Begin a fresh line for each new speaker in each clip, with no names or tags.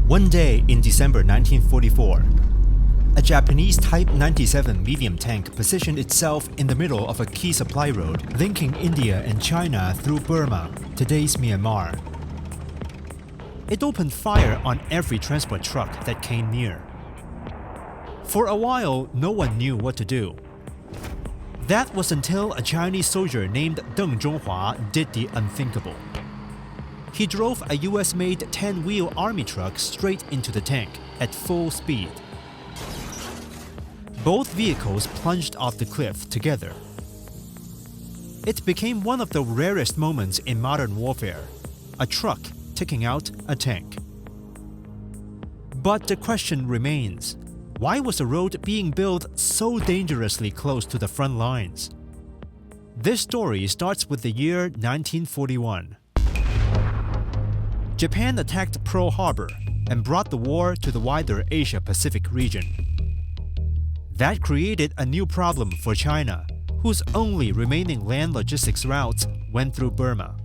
One day in December 1944, a Japanese Type 97 medium tank positioned itself in the middle of a key supply road linking India and China through Burma, today's Myanmar. It opened fire on every transport truck that came near. For a while, no one knew what to do. That was until a Chinese soldier named Deng Zhonghua did the unthinkable. He drove a US-made 10-wheel army truck straight into the tank at full speed. Both vehicles plunged off the cliff together. It became one of the rarest moments in modern warfare, a truck taking out a tank. But the question remains, why was the road being built so dangerously close to the front lines? This story starts with the year 1941. Japan attacked Pearl Harbor and brought the war to the wider Asia-Pacific region. That created a new problem for China, whose only remaining land logistics routes went through Burma.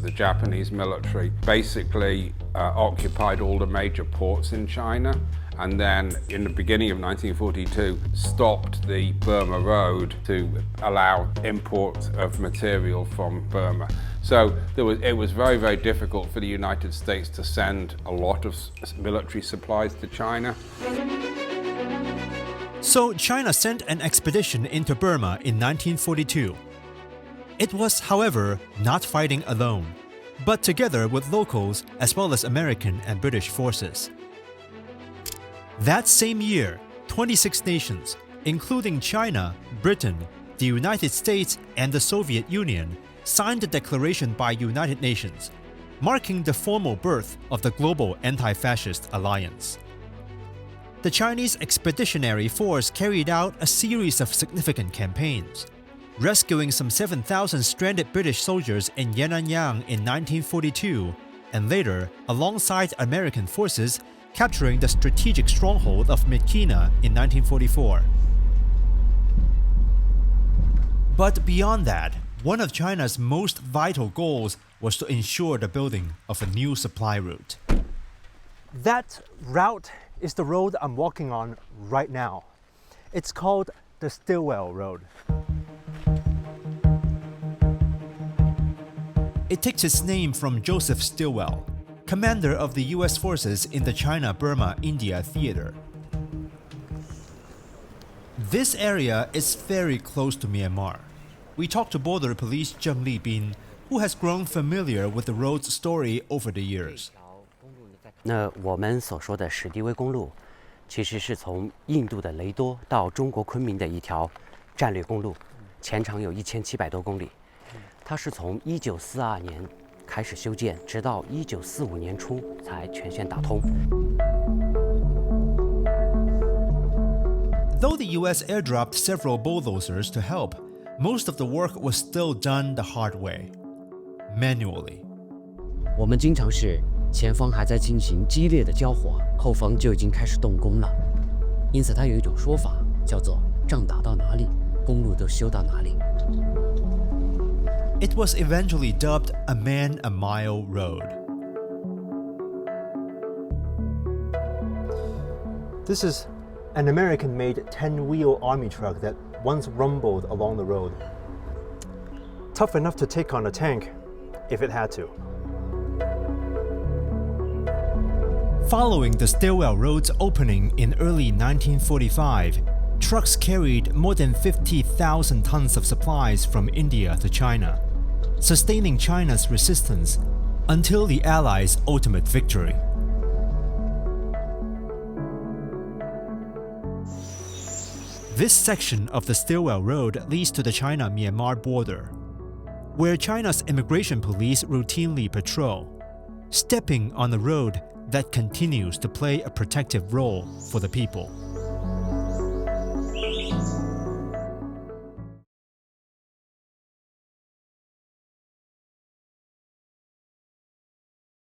The Japanese military basically occupied all the major ports in China, and then in the beginning of 1942 stopped the Burma Road to allow import of material from Burma. So it was very, very difficult for the United States to send a lot of military supplies to China.
So China sent an expedition into Burma in 1942. It was, however, not fighting alone, but together with locals as well as American and British forces. That same year, 26 nations, including China, Britain, the United States, and the Soviet Union, signed the declaration by United Nations, marking the formal birth of the global anti-fascist alliance. The Chinese Expeditionary Force carried out a series of significant campaigns, rescuing some 7,000 stranded British soldiers in Yan'an in 1942, and later, alongside American forces, capturing the strategic stronghold of Myitkyina in 1944. But beyond that, one of China's most vital goals was to ensure the building of a new supply route. That route is the road I'm walking on right now. It's called the Stilwell Road. It takes its name from Joseph Stilwell, commander of the US forces in the China-Burma-India theater. This area is very close to Myanmar. We talked to border police Zheng Libin, who has grown familiar with the road's story over the years.
那我们所说的史迪威公路，其实是从印度的雷多到中国昆明的一条战略公路，全长有1700多公里。它是从1942年开始修建，直到1945年初才全线打通。
Though the US airdropped several bulldozers to help, most of the work was still done the hard way, manually.
我们经常是前方还在进行激烈的交火，后方就已经开始动工了。因此，它有一种说法叫做“仗打到哪里，公路都修到哪里”。
It was eventually dubbed a man-a-mile road. This is an American-made 10-wheel army truck that once rumbled along the road. Tough enough to take on a tank if it had to. Following the Stilwell Road's opening in early 1945, trucks carried more than 50,000 tons of supplies from India to China, sustaining China's resistance until the Allies' ultimate victory. This section of the Stilwell Road leads to the China-Myanmar border, where China's immigration police routinely patrol, stepping on a road that continues to play a protective role for the people.